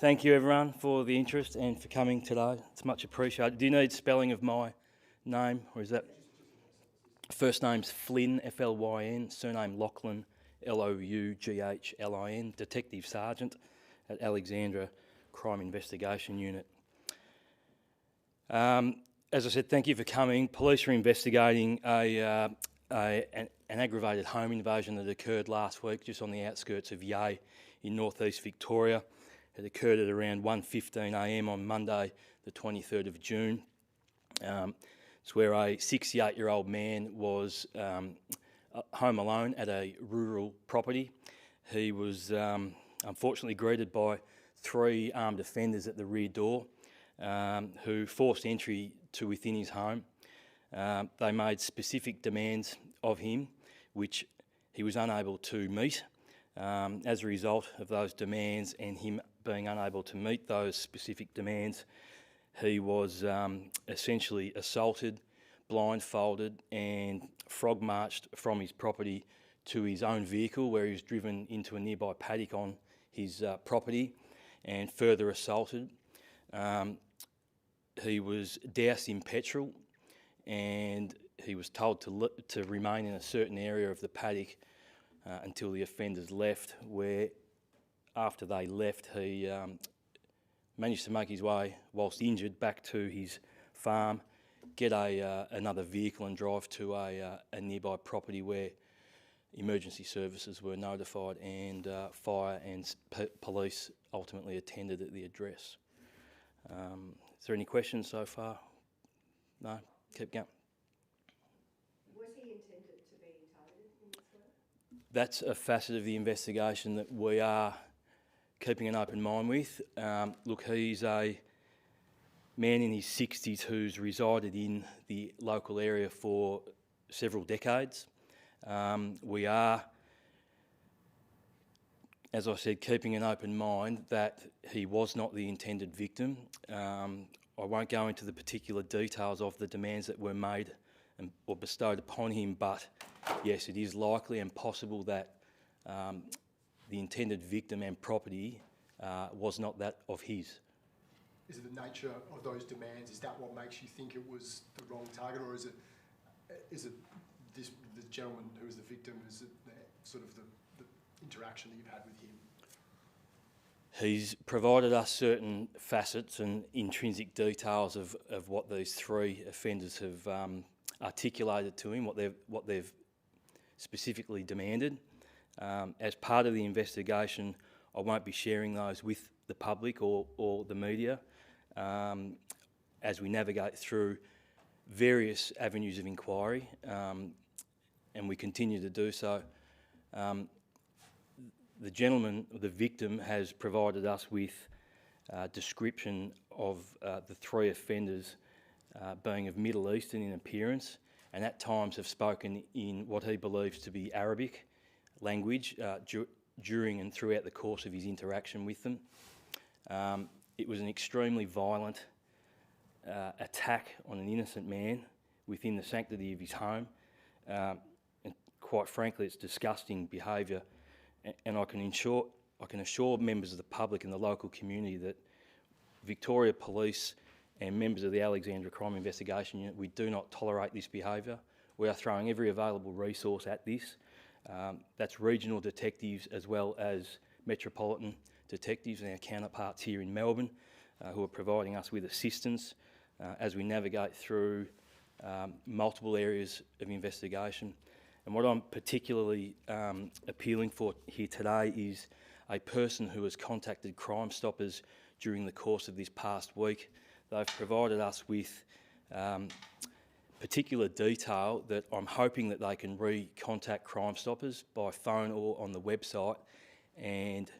Thank you everyone for the interest and for coming today. It's much appreciated. Do you need spelling of my name, or is that? First name's Flynn, F-L-Y-N, surname Loughlin, L-O-U-G-H-L-I-N, Detective Sergeant at Alexandra Crime Investigation Unit. As I said, thank you for coming. Police are investigating an aggravated home invasion that occurred last week just on the outskirts of Yea in northeast Victoria. It occurred at around 1:15 a.m. on Monday, the 23rd of June. It's where a 68-year-old man was home alone at a rural property. He was unfortunately greeted by three armed offenders at the rear door who forced entry to within his home. They made specific demands of him, which he was unable to meet. As a result of those demands and him being unable to meet those specific demands, he was essentially assaulted, blindfolded and frog-marched from his property to his own vehicle, where he was driven into a nearby paddock on his property and further assaulted. He was doused in petrol and he was told to remain in a certain area of the paddock until the offenders left, where after they left he managed to make his way, whilst injured, back to his farm, get another vehicle and drive to a nearby property where emergency services were notified and fire and police ultimately attended at the address. Is there any questions so far? No? Keep going. Was he intended to be targeted in this way? That's a facet of the investigation that we are keeping an open mind with. Look, he's a man in his 60s who's resided in the local area for several decades. We are, as I said, keeping an open mind that he was not the intended victim. I won't go into the particular details of the demands that were made or bestowed upon him, but yes, it is likely and possible that the intended victim and property was not that of his. Is it the nature of those demands? Is that what makes you think it was the wrong target, or is it the gentleman who was the victim? Is it sort of the interaction that you've had with him? He's provided us certain facets and intrinsic details of what these three offenders have articulated to him, what they've specifically demanded. As part of the investigation, I won't be sharing those with the public or the media as we navigate through various avenues of inquiry, and we continue to do so. The gentleman, the victim, has provided us with a description of the three offenders being of Middle Eastern in appearance, and at times have spoken in what he believes to be Arabic language during and throughout the course of his interaction with them. It was an extremely violent attack on an innocent man within the sanctity of his home, and quite frankly it's disgusting behaviour, and I can assure members of the public and the local community that Victoria Police and members of the Alexandra Crime Investigation Unit, we do not tolerate this behaviour. We are throwing every available resource at this. That's regional detectives as well as metropolitan detectives and our counterparts here in Melbourne who are providing us with assistance as we navigate through multiple areas of investigation. And what I'm particularly appealing for here today is a person who has contacted Crime Stoppers during the course of this past week. They've provided us with particular detail that I'm hoping that they can re-contact Crime Stoppers by phone or on the website, and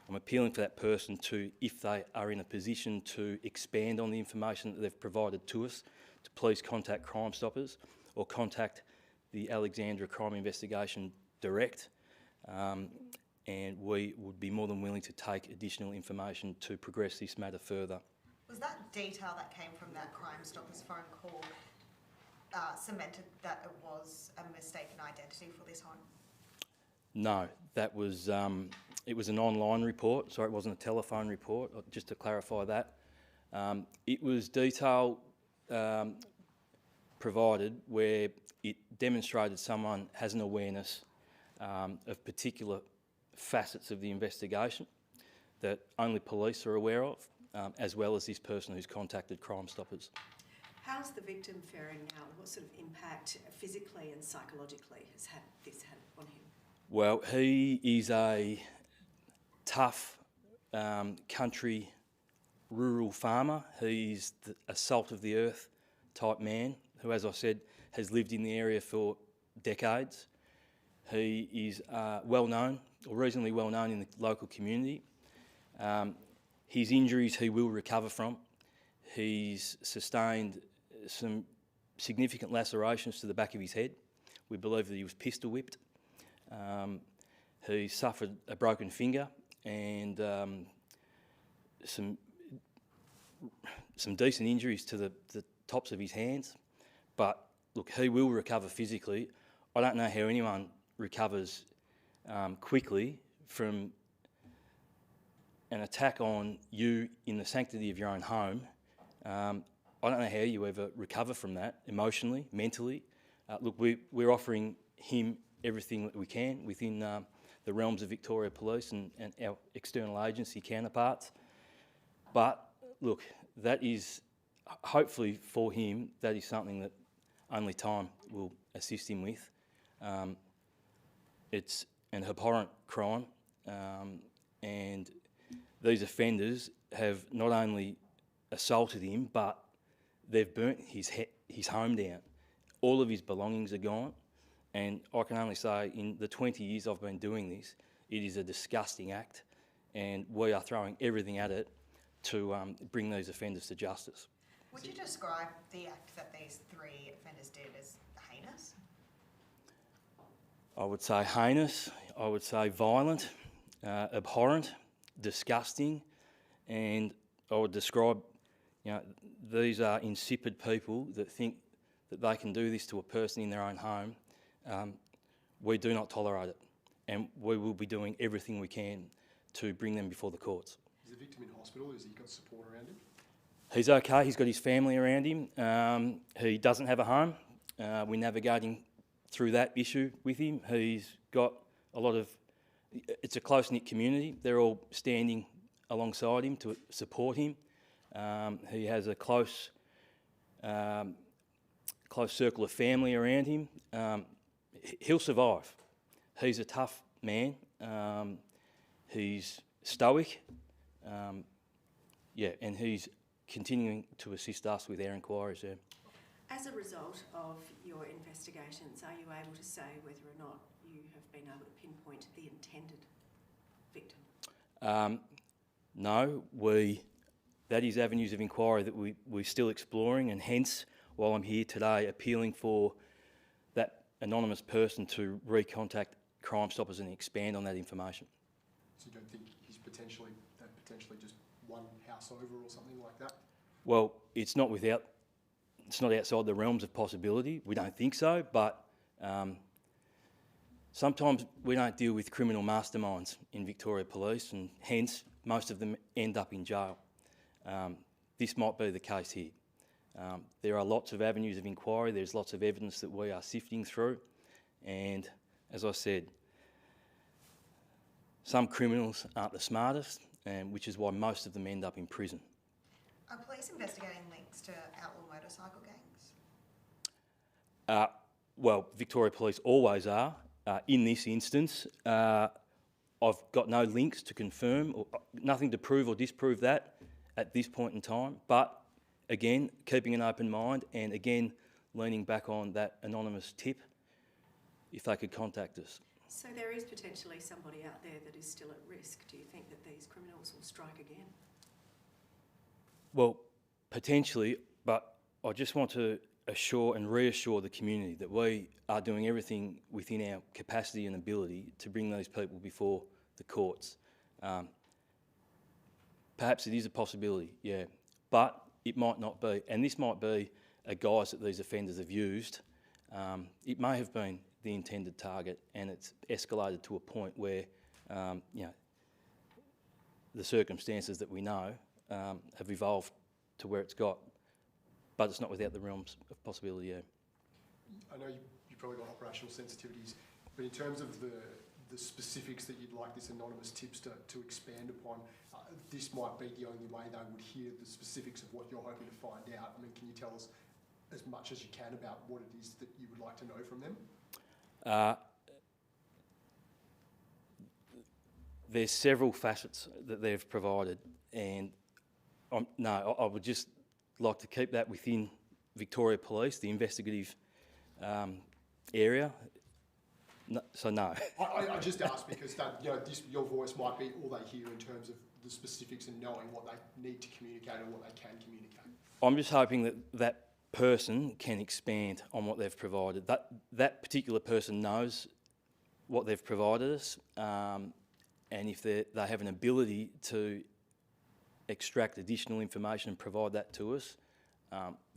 I'm appealing for that person to, if they are in a position to expand on the information that they've provided to us, to please contact Crime Stoppers or contact the Alexandra Crime Investigation Direct, and we would be more than willing to take additional information to progress this matter further. Was that detail that came from that Crime Stoppers phone call cemented that it was a mistaken identity for this home? No, that was It was an online report, so it wasn't a telephone report, just to clarify that. It was detail provided where it demonstrated someone has an awareness of particular facets of the investigation that only police are aware of, as well as this person who's contacted Crime Stoppers. How's the victim faring now? What sort of impact physically and psychologically has this had on him? Well, he is a tough country rural farmer. He's a salt of the earth type man who, as I said, has lived in the area for decades. He is well known, or reasonably well known in the local community. His injuries he will recover from. He's sustained some significant lacerations to the back of his head. We believe that he was pistol whipped. He suffered a broken finger and some decent injuries to the tops of his hands. But look, he will recover physically. I don't know how anyone recovers quickly from an attack on you in the sanctity of your own home. I don't know how you ever recover from that emotionally, mentally. Look, we're offering him everything that we can within the realms of Victoria Police and our external agency counterparts. But look, that is, hopefully for him, that is something that only time will assist him with. It's an abhorrent crime, and these offenders have not only assaulted him, but they've burnt his home down. All of his belongings are gone, and I can only say in the 20 years I've been doing this, it is a disgusting act, and we are throwing everything at it to bring these offenders to justice. Would you describe the act that these three offenders did as heinous? I would say heinous, I would say violent, abhorrent, disgusting, and I would describe, these are insipid people that think that they can do this to a person in their own home. We do not tolerate it, and we will be doing everything we can to bring them before the courts. Is the victim in hospital? Has he got support around him? He's okay, he's got his family around him. He doesn't have a home. We're navigating through that issue with him. He's got it's a close-knit community. They're all standing alongside him to support him. He has a close circle of family around him. He'll survive. He's a tough man. He's stoic. And he's continuing to assist us with our inquiries there. As a result of your investigations, are you able to say whether or not you have been able to pinpoint the intended victim? No, that is avenues of inquiry that we're still exploring, and hence, while I'm here today, appealing for that anonymous person to recontact Crime Stoppers and expand on that information. So you don't think he's potentially just one house over or something like that? Well, it's not outside the realms of possibility. We don't think so, but sometimes we don't deal with criminal masterminds in Victoria Police, and hence most of them end up in jail. This might be the case here. There are lots of avenues of inquiry. There's lots of evidence that we are sifting through, and as I said, some criminals aren't the smartest, which is why most of them end up in prison. Are police investigating links to outlaw motorcycle gangs? Well, Victoria Police always are. In this instance, I've got no links to confirm, or nothing to prove or disprove that at this point in time. But again, keeping an open mind, and again, leaning back on that anonymous tip, if they could contact us. So there is potentially somebody out there that is still at risk. Do you think that these criminals will strike again? Well, potentially, but I just want to assure and reassure the community that we are doing everything within our capacity and ability to bring these people before the courts. Perhaps it is a possibility, yeah, but it might not be. And this might be a guise that these offenders have used. It may have been the intended target, and it's escalated to a point where the circumstances that we know have evolved to where it's got, but it's not without the realms of possibility, yeah. I know you've probably got operational sensitivities, but in terms of the specifics that you'd like this anonymous tipster to expand upon, this might be the only way they would hear the specifics of what you're hoping to find out. I mean, can you tell us as much as you can about what it is that you would like to know from them? There's several facets that they've provided, and I would just like to keep that within Victoria Police, the investigative area. No, so no. I just asked because that, your voice might be all they hear in terms of the specifics and knowing what they need to communicate or what they can communicate. I'm just hoping that that person can expand on what they've provided. That particular person knows what they've provided us, and if they have an ability to extract additional information and provide that to us,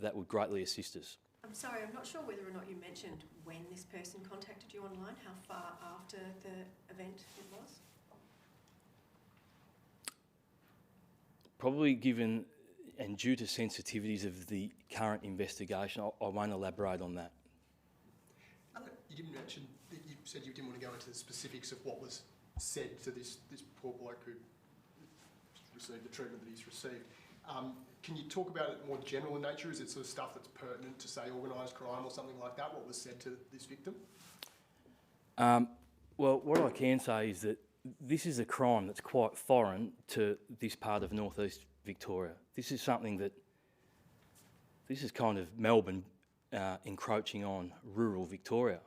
that would greatly assist us. I'm sorry, I'm not sure whether or not you mentioned when this person contacted you online, how far after the event it was? Probably given and due to sensitivities of the current investigation, I won't elaborate on that. You didn't mention that you said you didn't want to go into the specifics of what was said to this poor bloke who received the treatment that he's received. Can you talk about it more general in nature? Is it sort of stuff that's pertinent to, say, organised crime or something like that, what was said to this victim? Well, what I can say is that this is a crime that's quite foreign to this part of northeast Victoria. This is something that, this is kind of Melbourne encroaching on rural Victoria.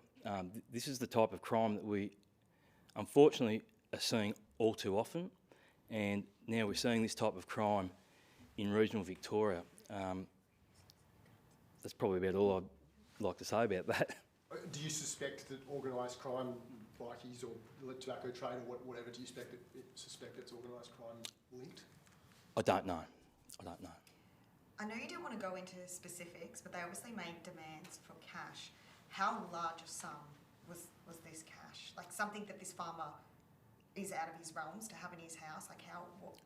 This is the type of crime that we unfortunately are seeing all too often, and now we're seeing this type of crime in regional Victoria. That's probably about all I'd like to say about that. Do you suspect that organised crime, bikies or the tobacco trade or whatever, do you suspect it's organised crime linked? I don't know. I know you didn't want to go into specifics, but they obviously made demands for cash. How large a sum was this cash? Like something that this farmer is out of his realms to have in his house? Like what?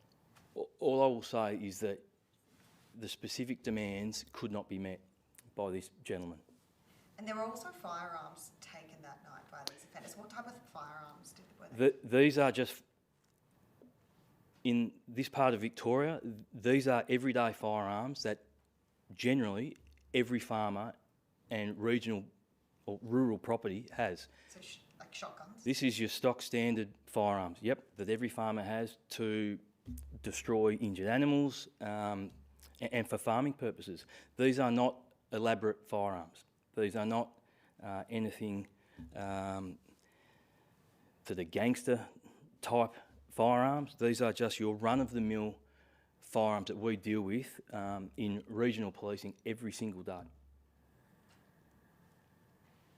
All I will say is that the specific demands could not be met by this gentleman. And there were also firearms taken that night by these offenders. What type of firearms were they? These are just, in this part of Victoria, these are everyday firearms that generally every farmer and regional or rural property has. So like shotguns? This is your stock standard firearms, yep, that every farmer has to destroy injured animals and for farming purposes. These are not elaborate firearms. These are not anything to the gangster type firearms. These are just your run-of-the-mill firearms that we deal with in regional policing every single day.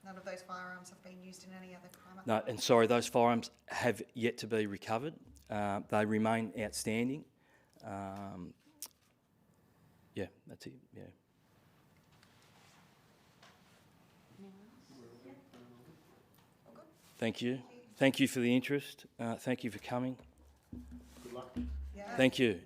None of those firearms have been used in any other crime? No, and sorry, those firearms have yet to be recovered. They remain outstanding. Yeah, that's it, yeah. Thank you. Thank you for the interest. Thank you for coming. Good luck. Yeah. Thank you.